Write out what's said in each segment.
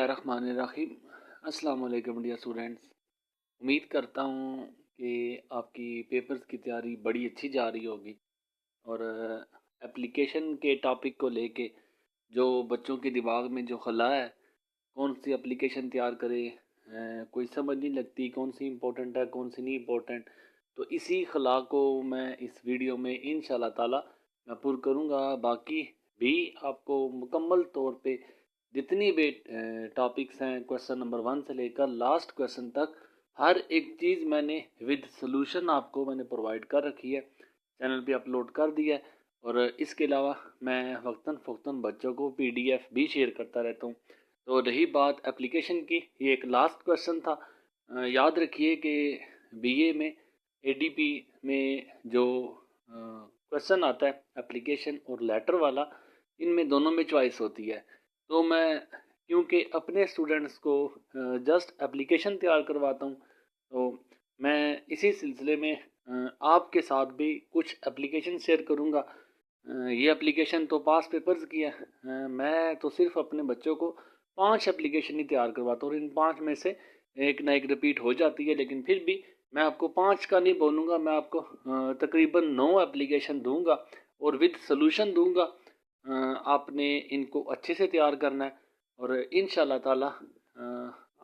बिस्मिल्लाहिर्रहमानिर्रहीम। अस्सलाम वालेकुम डियर स्टूडेंट्स। उम्मीद करता हूँ कि आपकी पेपर्स की तैयारी बड़ी अच्छी जा रही होगी और एप्लीकेशन के टॉपिक को लेके जो बच्चों के दिमाग में जो खला है, कौन सी एप्लीकेशन तैयार करें, कोई समझ नहीं लगती कौन सी इम्पोर्टेंट है कौन सी नहीं इम्पोर्टेंट। तो इसी खला को मैं इस वीडियो में इंशाल्लाह ताला मैं पूरा करूँगा। बाकी भी आपको मुकम्मल तौर पे जितनी भी टॉपिक्स हैं क्वेश्चन नंबर 1 से लेकर लास्ट क्वेश्चन तक हर एक चीज़ मैंने विद सोल्यूशन आपको मैंने प्रोवाइड कर रखी है, चैनल पे अपलोड कर दिया है। और इसके अलावा मैं वक्तन फ़ौक्तन बच्चों को पीडीएफ भी शेयर करता रहता हूँ। तो रही बात एप्लीकेशन की, ये एक लास्ट क्वेश्चन था। याद रखिए कि बीए में एडीपी में जो क्वेश्चन आता है एप्लीकेशन और लेटर वाला, इनमें दोनों में चॉइस होती है। तो मैं क्योंकि अपने स्टूडेंट्स को जस्ट एप्लीकेशन तैयार करवाता हूँ, तो मैं इसी सिलसिले में आपके साथ भी कुछ एप्लीकेशन शेयर करूँगा। ये एप्लीकेशन तो पास पेपर्स की है, मैं तो सिर्फ अपने बच्चों को 5 एप्लीकेशन ही तैयार करवाता हूँ और इन 5 में से एक ना एक रिपीट हो जाती है, लेकिन फिर भी मैं आपको 5 का नहीं बोलूँगा, मैं आपको तकरीबन 9 एप्लीकेशन दूँगा और विद सोल्यूशन दूँगा। आपने इनको अच्छे से तैयार करना है और इंशाल्लाह ताला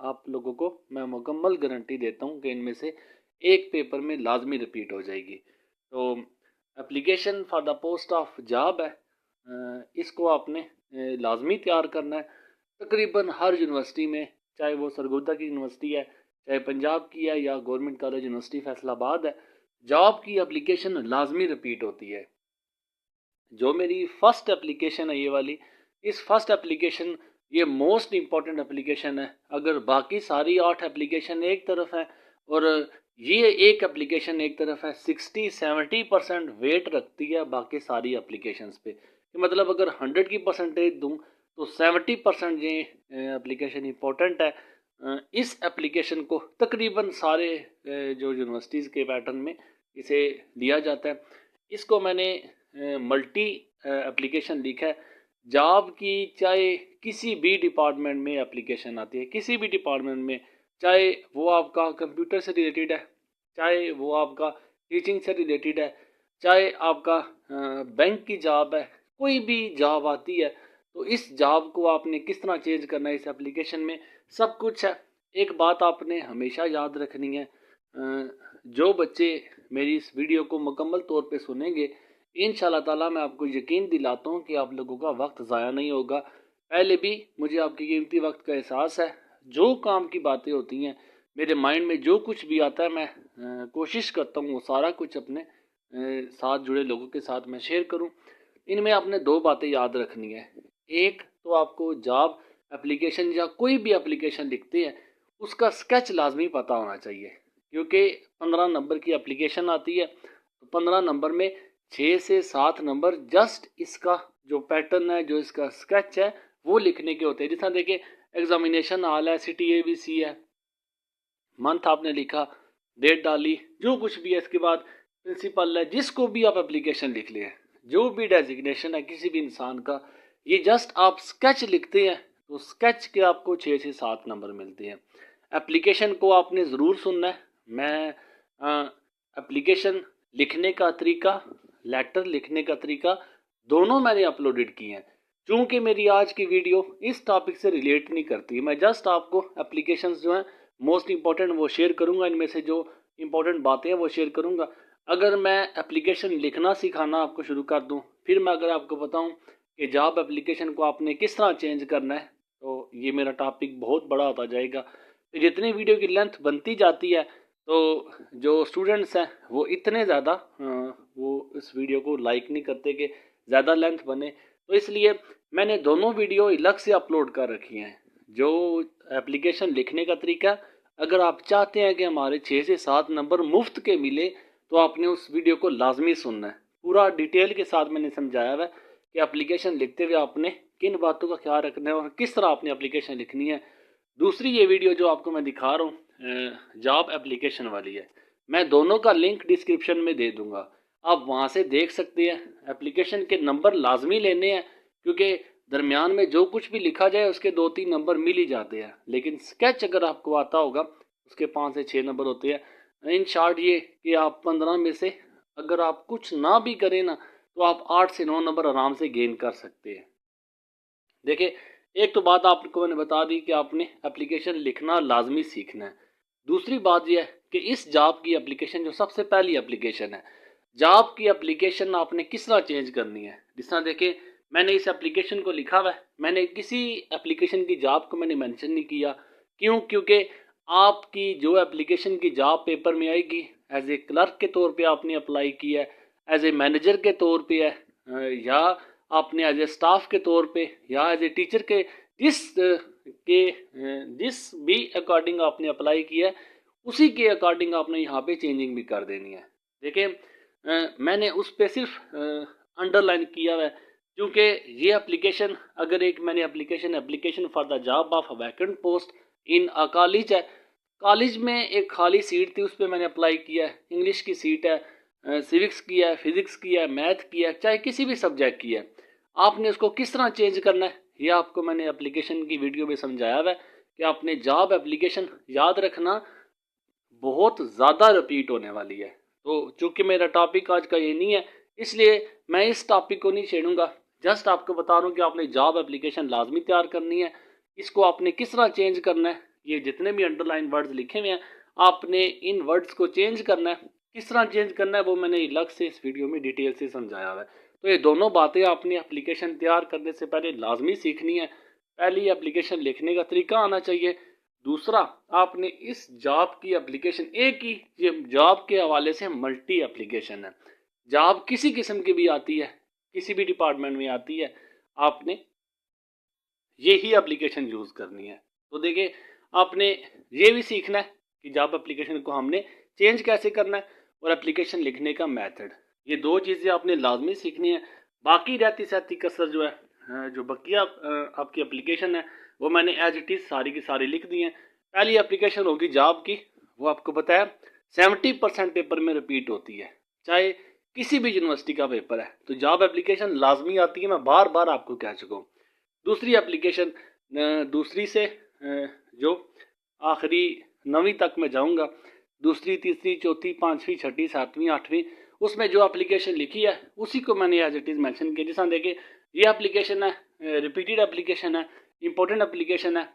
आप लोगों को मैं मुकम्मल गारंटी देता हूँ कि इनमें से एक पेपर में लाजमी रिपीट हो जाएगी। तो application for the post of job है, इसको आपने लाजमी तैयार करना है। तकरीबन हर यूनिवर्सिटी में, चाहे वो सरगोदा की यूनिवर्सिटी है, चाहे पंजाब की है या गवर्नमेंट कॉलेज यूनिवर्सिटी फैसलाबाद है, जॉब की एप्लीकेशन लाजमी रिपीट होती है। जो मेरी फर्स्ट एप्लीकेशन है ये वाली, इस फर्स्ट एप्लीकेशन ये मोस्ट इम्पॉर्टेंट एप्लीकेशन है। अगर बाकी सारी 8 एप्लीकेशन एक तरफ है और ये एक एप्लीकेशन एक तरफ है, 60-70% वेट रखती है बाकी सारी एप्लीकेशंस पे। मतलब अगर 100 की परसेंटेज दूँ तो 70% ये एप्लीकेशन इम्पोर्टेंट है। इस एप्लीकेशन को तकरीबन सारे जो यूनिवर्सिटीज़ के पैटर्न में इसे लिया जाता है। इसको मैंने मल्टी एप्लीकेशन लिखा है। जॉब की चाहे किसी भी डिपार्टमेंट में एप्लीकेशन आती है, किसी भी डिपार्टमेंट में, चाहे वो आपका कंप्यूटर से रिलेटेड है, चाहे वो आपका टीचिंग से रिलेटेड है, चाहे आपका बैंक की जॉब है, कोई भी जॉब आती है तो इस जॉब को आपने किस तरह चेंज करना है इस एप्लीकेशन में सब कुछ है। एक बात आपने हमेशा याद रखनी है, जो बच्चे मेरी इस वीडियो को मुकम्मल तौर पे सुनेंगे, इंशाल्लाह ताला मैं आपको यकीन दिलाता हूँ कि आप लोगों का वक्त ज़ाया नहीं होगा। पहले भी मुझे आपके कीमती वक्त का एहसास है। जो काम की बातें होती हैं, मेरे माइंड में जो कुछ भी आता है, मैं कोशिश करता हूँ वो सारा कुछ अपने साथ जुड़े लोगों के साथ मैं शेयर करूँ। इनमें आपने 2 बातें याद रखनी है। एक तो आपको जॉब एप्लीकेशन या कोई भी एप्लीकेशन लिखते हैं उसका स्केच लाजमी पता होना चाहिए, क्योंकि 15 नंबर की एप्लीकेशन आती है तो 15 नंबर में 6 से 7 नंबर जस्ट इसका जो पैटर्न है, जो इसका स्केच है, वो लिखने के होते हैं। जैसा देखिए एग्जामिनेशन हाल है, सिटी ABC है, मंथ आपने लिखा, डेट डाली, जो कुछ भी है, इसके बाद प्रिंसिपल है, जिसको भी आप एप्लीकेशन लिख लें, जो भी डेजिग्नेशन है किसी भी इंसान का, ये जस्ट आप स्केच लिखते हैं तो स्केच के आपको 6 से 7 नंबर मिलते हैं। एप्लीकेशन को आपने ज़रूर सुनना है। मैं एप्लीकेशन लिखने का तरीका, लेटर लिखने का तरीका दोनों मैंने अपलोडेड किए हैं। चूँकि मेरी आज की वीडियो इस टॉपिक से रिलेट नहीं करती, मैं जस्ट आपको एप्लीकेशंस जो हैं मोस्ट इंपॉर्टेंट वो शेयर करूंगा, इनमें से जो इंपॉर्टेंट बातें हैं वो शेयर करूंगा। अगर मैं एप्लीकेशन लिखना सिखाना आपको शुरू कर दूं, फिर मैं अगर आपको बताऊं कि जॉब एप्लीकेशन को आपने किस तरह चेंज करना है, तो ये मेरा टॉपिक बहुत बड़ा होता जाएगा। तो जितनी वीडियो की लेंथ बनती जाती है तो जो स्टूडेंट्स हैं वो इतने ज़्यादा वो इस वीडियो को लाइक नहीं करते कि ज़्यादा लेंथ बने, तो इसलिए मैंने दोनों वीडियो अलग से अपलोड कर रखी हैं। जो एप्लीकेशन लिखने का तरीका, अगर आप चाहते हैं कि हमारे 6 से 7 नंबर मुफ्त के मिले तो आपने उस वीडियो को लाजमी सुनना है। पूरा डिटेल के साथ मैंने समझाया हुआ है कि एप्लीकेशन लिखते हुए आपने किन बातों का ख्याल रखना है और किस तरह आपने एप्लीकेशन लिखनी है। दूसरी ये वीडियो जो आपको मैं दिखा रहा हूँ जॉब एप्लीकेशन वाली है, मैं दोनों का लिंक डिस्क्रिप्शन में दे दूँगा, आप वहाँ से देख सकते हैं। एप्लीकेशन के नंबर लाजमी लेने हैं, क्योंकि दरमियान में जो कुछ भी लिखा जाए उसके 2-3 नंबर मिल ही जाते हैं, लेकिन स्केच अगर आपको आता होगा उसके 5 से 6 नंबर होते हैं। इन शॉर्ट ये कि आप 15 में से अगर आप कुछ ना भी करें ना तो आप 8 से 9 नंबर आराम से गेन कर सकते हैं। देखिए, एक तो बात आपको मैंने बता दी कि आपने एप्लीकेशन लिखना लाजमी सीखना है। दूसरी बात यह है कि इस जॉब की एप्लीकेशन जो सबसे पहली एप्लीकेशन है, जॉब की एप्लीकेशन आपने किस तरह चेंज करनी है। जिस तरह देखिए, मैंने इस एप्लीकेशन को लिखा हुआ है, मैंने किसी एप्लीकेशन की जॉब को मैंने मेंशन नहीं किया। क्यों? क्योंकि आपकी जो एप्लीकेशन की जॉब पेपर में आएगी, एज ए क्लर्क के तौर पे आपने अप्लाई किया है, एज ए मैनेजर के तौर पे है, या आपने एज ए स्टाफ के तौर पे या एज ए टीचर के जिस भी अकॉर्डिंग आपने अप्लाई किया है उसी के अकॉर्डिंग आपने यहाँ पे चेंजिंग भी कर देनी है। देखिए, मैंने उस पर सिर्फ अंडरलाइन किया हुआ है क्योंकि ये एप्लीकेशन अगर एक मैंने application for the job of vacant post in a college है, कॉलेज में एक खाली सीट थी, उस पर मैंने अप्लाई किया है। इंग्लिश की सीट है, सिविक्स की है, फिजिक्स की है, मैथ की है, चाहे किसी भी सब्जेक्ट की है। आपने उसको किस तरह चेंज करना है ये आपको मैंने एप्लीकेशन की वीडियो में समझाया हुआ है कि आपने जॉब एप्लीकेशन याद रखना बहुत ज़्यादा रिपीट होने वाली है। तो चूंकि मेरा टॉपिक आज का ये नहीं है इसलिए मैं इस टॉपिक को नहीं छेड़ूंगा, जस्ट आपको बता रहा हूँ कि आपने जॉब एप्लीकेशन लाजमी तैयार करनी है। इसको आपने किस तरह चेंज करना है, ये जितने भी अंडरलाइन वर्ड्स लिखे हुए हैं आपने इन वर्ड्स को चेंज करना है। किस तरह चेंज करना है वो मैंने अलग से इस वीडियो में डिटेल से समझाया हुआ है। तो ये दोनों बातें आपने एप्लीकेशन तैयार करने से पहले लाजमी सीखनी है। पहली, एप्लीकेशन लिखने का तरीका आना चाहिए। दूसरा, आपने इस जॉब की एप्लीकेशन, एक ही ये जॉब के हवाले से मल्टी एप्लीकेशन है, जॉब किसी किस्म की भी आती है, किसी भी डिपार्टमेंट में आती है, आपने ये ही एप्लीकेशन यूज़ करनी है। तो देखिए, आपने ये भी सीखना है कि जॉब एप्लीकेशन को हमने चेंज कैसे करना है और एप्लीकेशन लिखने का मेथड, ये दो चीज़ें आपने लाजमी सीखनी है। बाकी रहती सहती कसर जो है, जो बकिया आपकी एप्लीकेशन है वो मैंने एज इट इज़ सारी की सारी लिख दी हैं। पहली एप्लीकेशन होगी जॉब की, वो आपको पता है 70% पेपर में रिपीट होती है, चाहे किसी भी यूनिवर्सिटी का पेपर है। तो जॉब एप्लीकेशन लाजमी आती है, मैं बार बार आपको कह चुका हूँ। दूसरी एप्लीकेशन, दूसरी से जो आखिरी 9वीं तक मैं जाऊंगा, दूसरी, तीसरी, चौथी, पाँचवीं, छठी, सातवीं, आठवीं, उसमें जो एप्लीकेशन लिखी है उसी को मैंने एज इट इज़ मेंशन किया। जैसा देखिए, ये एप्लीकेशन है, रिपीटेड एप्लीकेशन है, इंपॉर्टेंट एप्लीकेशन है।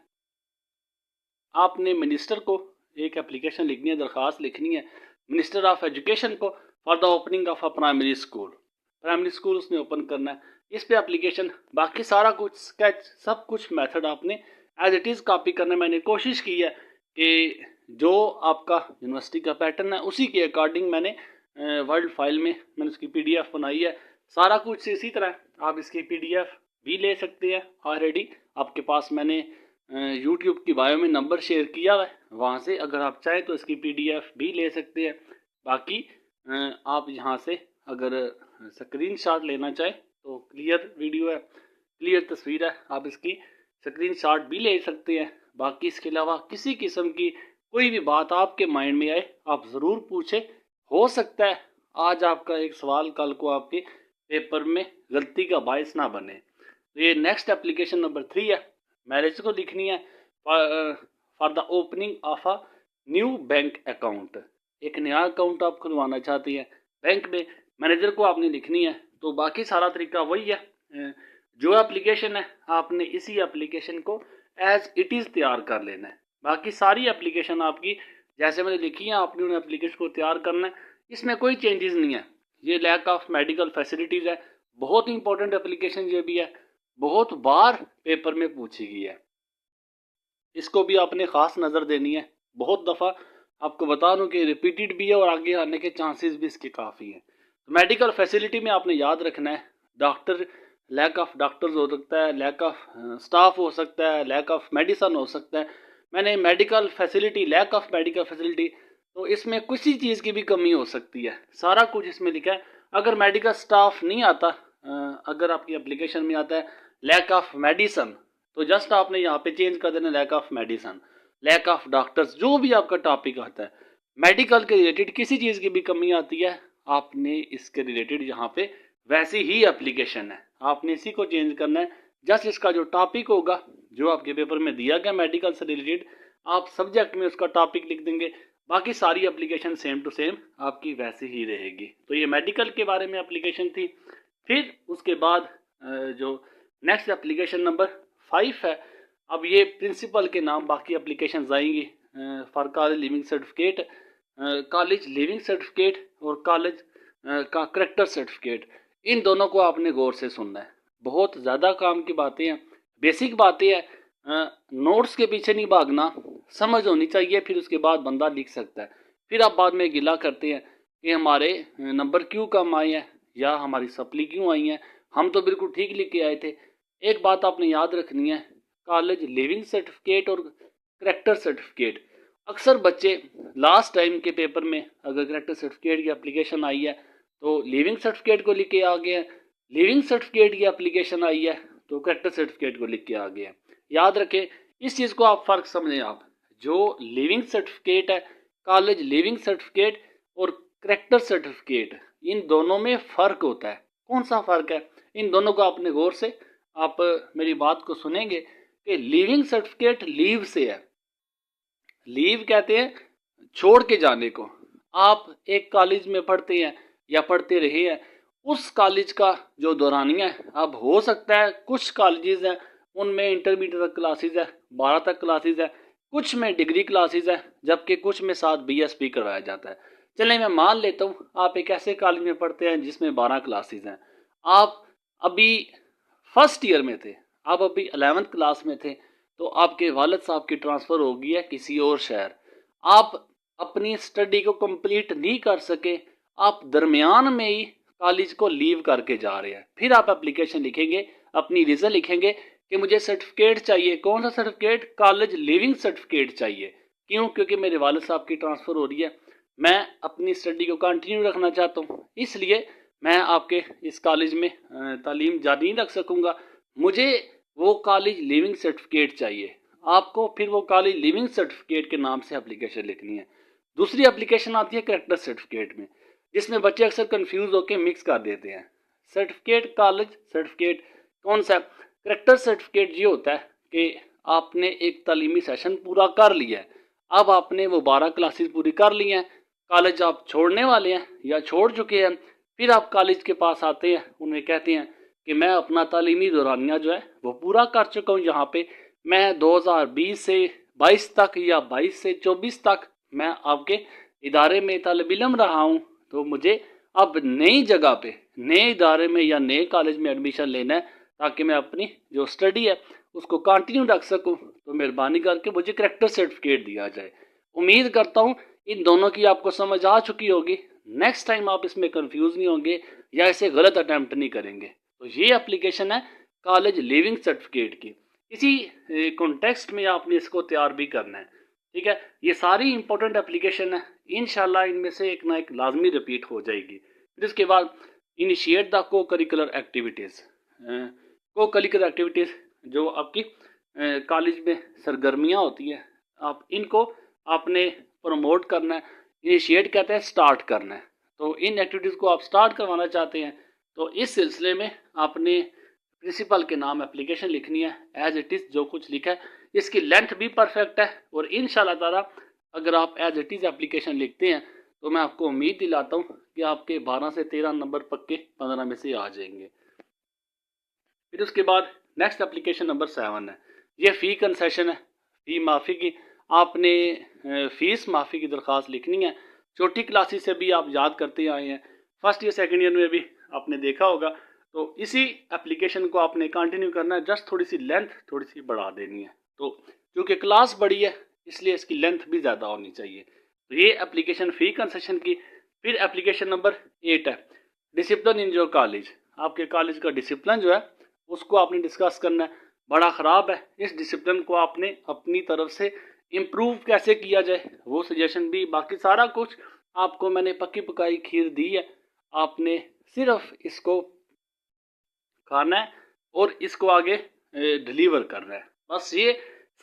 आपने मिनिस्टर को एक एप्लीकेशन लिखनी है, दरख्वास्त लिखनी है मिनिस्टर ऑफ एजुकेशन को for the opening of a primary school उसने ओपन करना है। इस पे एप्लीकेशन, बाकी सारा कुछ स्केच, सब कुछ मेथड आपने एज इट इज़ कॉपी करना। मैंने कोशिश की है कि जो आपका यूनिवर्सिटी का पैटर्न है उसी के अकॉर्डिंग मैंने वर्ड फाइल में मैंने उसकी PDF बनाई है। सारा कुछ इसी तरह आप इसकी PDF भी ले सकते हैं। ऑलरेडी आपके पास मैंने यूट्यूब की बायो में नंबर शेयर किया है, वहाँ से अगर आप चाहें तो इसकी PDF भी ले सकते हैं। बाकी आप यहाँ से अगर स्क्रीनशॉट लेना चाहें तो क्लियर वीडियो है, क्लियर तस्वीर है, आप इसकी स्क्रीनशॉट भी ले सकते हैं। बाकी इसके अलावा किसी किस्म की कोई भी बात आपके माइंड में आए आप ज़रूर पूछें। हो सकता है आज आपका एक सवाल कल को आपके पेपर में गलती का बायस ना बने। तो ये नेक्स्ट एप्लीकेशन नंबर 3 है, मैरिज को लिखनी है for the opening of a new bank account. एक नया अकाउंट आप खुलवाना चाहती हैं बैंक में, मैनेजर को आपने लिखनी है। तो बाकी सारा तरीका वही है, जो एप्लीकेशन है आपने इसी एप्लीकेशन को एज इट इज़ तैयार कर लेना है। बाकी सारी एप्लीकेशन आपकी जैसे मैंने लिखी है आपने उन एप्लीकेशन को तैयार करना है, इसमें कोई चेंजेस नहीं है। ये लैक ऑफ मेडिकल फैसिलिटीज़ है, बहुत इंपॉर्टेंट एप्लीकेशन ये भी है, बहुत बार पेपर में पूछी गई है, इसको भी आपने ख़ास नज़र देनी है। बहुत दफ़ा आपको बता दूं कि रिपीटेड भी है और आगे आने के चांसेस भी इसके काफ़ी हैं। तो मेडिकल फैसिलिटी में आपने याद रखना है, डॉक्टर, लैक ऑफ डॉक्टर्स हो सकता है, लैक ऑफ स्टाफ हो सकता है, लैक ऑफ मेडिसन हो सकता है। मैंने medical facility, lack of medical facility, तो इसमें किसी चीज़ की भी कमी हो सकती है, सारा कुछ इसमें लिखा है। अगर मेडिकल स्टाफ नहीं आता, अगर आपकी एप्लीकेशन में आता है लैक ऑफ मेडिसन, तो जस्ट आपने यहाँ पे चेंज कर देना lack of medicine, lack of doctors, जो भी आपका टॉपिक आता है मेडिकल के रिलेटेड किसी चीज़ की भी कमी आती है आपने इसके रिलेटेड यहाँ पे वैसी ही एप्लीकेशन है, आपने इसी को चेंज करना है जस्ट इसका जो टॉपिक होगा जो आपके पेपर में दिया गया मेडिकल से रिलेटेड, आप सब्जेक्ट में उसका टॉपिक लिख देंगे, बाकी सारी एप्लीकेशन सेम टू सेम आपकी वैसे ही रहेगी। तो ये मेडिकल के बारे में एप्लीकेशन थी। फिर उसके बाद जो नेक्स्ट एप्लीकेशन नंबर 5 है, अब ये प्रिंसिपल के नाम बाकी एप्लीकेशन आएंगी for college leaving certificate, college leaving certificate और कॉलेज का करेक्टर सर्टिफिकेट। इन दोनों को आपने गौर से सुनना है, बहुत ज़्यादा काम की बातें हैं, बेसिक बातें हैं, नोट्स के पीछे नहीं भागना, समझ होनी चाहिए, फिर उसके बाद बंदा लिख सकता है। फिर आप बाद में गिला करते हैं कि हमारे नंबर क्यों कम आए हैं या हमारी सप्ली क्यों आई हैं, हम तो बिल्कुल ठीक लिख के आए थे। एक बात आपने याद रखनी है, कॉलेज लिविंग सर्टिफिकेट और करेक्टर सर्टिफिकेट, अक्सर बच्चे लास्ट टाइम के पेपर में अगर करेक्टर सर्टिफिकेट की एप्लीकेशन आई है तो लिविंग सर्टिफिकेट को लिख के आ गए हैं, लिविंग सर्टिफिकेट की एप्लीकेशन आई है तो करेक्टर सर्टिफिकेट को लिख के आ गए हैं। याद रखें इस चीज़ को, आप फ़र्क समझें। आप जो लिविंग सर्टिफिकेट है, कॉलेज लिविंग सर्टिफिकेट और करेक्टर सर्टिफिकेट, इन दोनों में फ़र्क होता है। कौन सा फ़र्क है, इन दोनों को अपने गौर से आप मेरी बात को सुनेंगे कि लिविंग सर्टिफिकेट लीव से है, लीव कहते हैं छोड़ के जाने को। आप एक कॉलेज में पढ़ते हैं या पढ़ते रहे हैं, उस कॉलेज का जो दौरानिया है, अब हो सकता है कुछ कॉलेजेस हैं उनमें इंटरमीडिएट तक क्लासेस है, 12 तक क्लासेस है, कुछ में डिग्री क्लासेस है, जबकि कुछ में साथ बीएसपी करवाया जाता है। चलिए मैं मान लेता हूँ आप एक ऐसे कॉलेज में पढ़ते हैं जिसमें 12 क्लासेस हैं, आप अभी फर्स्ट ईयर में थे, आप अभी 11th क्लास में थे, तो आपके वालिद साहब की ट्रांसफ़र हो गई है किसी और शहर, आप अपनी स्टडी को कंप्लीट नहीं कर सके, आप दरमियान में ही कॉलेज को लीव करके जा रहे हैं। फिर आप एप्लीकेशन लिखेंगे, अपनी रीज़न लिखेंगे कि मुझे सर्टिफिकेट चाहिए। कौन सा सर्टिफिकेट? कॉलेज लिविंग सर्टिफिकेट चाहिए। क्यों? क्योंकि मेरे वालिद साहब की ट्रांसफ़र हो रही है, मैं अपनी स्टडी को कंटिन्यू रखना चाहता हूँ, इसलिए मैं आपके इस कॉलेज में तालीम जारी नहीं रख सकूँगा, मुझे वो कॉलेज लिविंग सर्टिफिकेट चाहिए। आपको फिर वो कॉलेज लिविंग सर्टिफिकेट के नाम से एप्लीकेशन लिखनी है। दूसरी एप्लीकेशन आती है करेक्टर सर्टिफिकेट में, जिसमें बच्चे अक्सर कंफ्यूज होकर मिक्स कर देते हैं। सर्टिफिकेट कॉलेज सर्टिफिकेट कौन सा? करेक्टर सर्टिफिकेट ये होता है कि आपने एक तालीमी सेशन पूरा कर लिया है, अब आपने वो 12 क्लासेस पूरी कर ली हैं, कॉलेज आप छोड़ने वाले हैं या छोड़ चुके हैं, फिर आप कॉलेज के पास आते हैं, उन्हें कहते हैं कि मैं अपना तालीमी दौरानिया जो है वो पूरा कर चुका हूँ, यहाँ पे मैं 2020 से 22 तक या 22 से 24 तक मैं आपके इदारे में तालिब इल्म रहा हूँ, तो मुझे अब नई जगह पे नए इदारे में या नए कॉलेज में एडमिशन लेना है ताकि मैं अपनी जो स्टडी है उसको कंटिन्यू रख सकूँ, तो मेहरबानी करके मुझे करेक्टर सर्टिफिकेट दिया जाए। उम्मीद करता हूँ इन दोनों की आपको समझ आ चुकी होगी, नेक्स्ट टाइम आप इसमें कंफ्यूज नहीं होंगे या इसे गलत अटैम्प्ट नहीं करेंगे। तो ये एप्लीकेशन है कॉलेज लिविंग सर्टिफिकेट की, इसी कॉन्टेक्स्ट में आपने इसको तैयार भी करना है, ठीक है। ये सारी इंपॉर्टेंट एप्लीकेशन है, इंशाल्लाह इनमें से एक ना एक लाजमी रिपीट हो जाएगी। फिर इसके बाद इनिशिएट द को करिकुलर एक्टिविटीज़, को करिकुलर एक्टिविटीज़ जो आपकी कॉलेज में सरगर्मियाँ होती हैं, आप इनको आपने प्रमोट करना है। इनिशिएट कहते हैं स्टार्ट करना है, तो इन एक्टिविटीज़ को आप स्टार्ट करवाना चाहते हैं, तो इस सिलसिले में आपने प्रिंसिपल के नाम एप्लीकेशन लिखनी है, एज इट इज़ जो कुछ लिखा है, इसकी लेंथ भी परफेक्ट है, और इंशाल्लाह ताला अगर आप एज इट इज़ एप्लीकेशन लिखते हैं तो मैं आपको उम्मीद दिलाता हूँ कि आपके 12 से 13 नंबर पक्के 15 में से आ जाएंगे। फिर उसके बाद नेक्स्ट एप्लीकेशन नंबर 7 है, ये फ़ी कंसेशन है, फ़ी माफ़ी की। आपने फ़ीस माफ़ी की दरख्वास्त लिखनी है, छोटी क्लासेस से भी आप याद करते आए हैं, फर्स्ट ईयर सेकेंड ईयर में भी आपने देखा होगा, तो इसी एप्लीकेशन को आपने कंटिन्यू करना है, जस्ट थोड़ी सी लेंथ थोड़ी सी बढ़ा देनी है, तो क्योंकि क्लास बड़ी है इसलिए इसकी लेंथ भी ज़्यादा होनी चाहिए। तो ये एप्लीकेशन फ़ी कंसेशन की। फिर एप्लीकेशन नंबर 8 है, डिसिप्लिन इन योर कॉलेज, आपके कॉलेज का डिसिप्लिन जो है उसको आपने डिस्कस करना है, बड़ा ख़राब है, इस डिसिप्लिन को आपने अपनी तरफ से इम्प्रूव कैसे किया जाए वो सजेशन भी, बाकी सारा कुछ आपको मैंने पक्की पकाई खीर दी है, आपने सिर्फ इसको खाना है और इसको आगे डिलीवर करना है, बस ये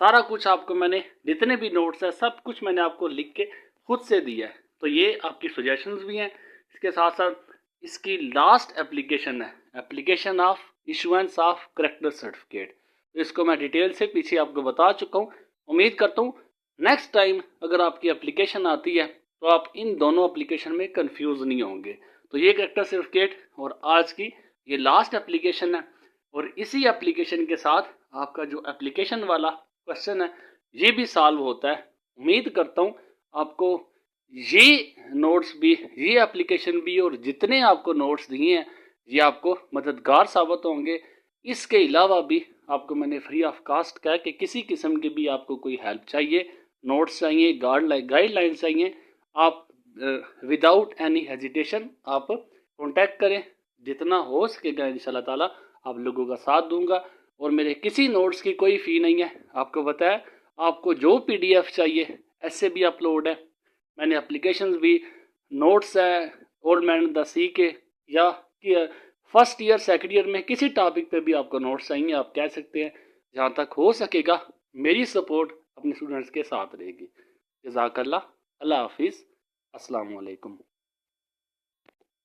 सारा कुछ आपको मैंने जितने भी नोट्स है सब कुछ मैंने आपको लिख के खुद से दिया है। तो ये आपकी सजेशंस भी हैं, इसके साथ साथ इसकी लास्ट एप्लीकेशन है, application of issuance of character certificate. तो इसको मैं डिटेल से पीछे आपको बता चुका हूँ। उम्मीद करता हूँ नेक्स्ट टाइम अगर आपकी एप्लीकेशन आती है तो आप इन दोनों एप्लीकेशन में कंफ्यूज नहीं होंगे। तो ये करेक्टर सर्टिफिकेट और आज की ये लास्ट एप्लीकेशन है, और इसी एप्लीकेशन के साथ आपका जो एप्लीकेशन वाला क्वेश्चन है ये भी सॉल्व होता है। उम्मीद करता हूँ आपको ये नोट्स भी, ये एप्लीकेशन भी और जितने आपको नोट्स दिए हैं ये आपको मददगार साबित होंगे। इसके अलावा भी आपको मैंने फ्री ऑफ कास्ट कहा कि किसी किस्म की भी आपको कोई हेल्प चाहिए, नोट्स चाहिए, गाइडलाइन चाहिए, आप विदाउट एनी हेजिटेशन आप कांटेक्ट करें। जितना हो सकेगा इंशाल्लाह ताला आप लोगों का साथ दूंगा। और मेरे किसी नोट्स की कोई फ़ी नहीं है। आपको बताया आपको जो PDF चाहिए ऐसे भी अपलोड है, मैंने एप्लीकेशंस भी, नोट्स है ओल्ड मैन द सी के, या फर्स्ट ईयर सेकंड ईयर में किसी टॉपिक पे भी आपको नोट्स चाहिए आप कह सकते हैं। जहाँ तक हो सकेगा मेरी सपोर्ट अपने स्टूडेंट्स के साथ रहेगी। जज़ाकल्लाह, अल्लाह हाफिज़, अस्सलाम वालेकुम।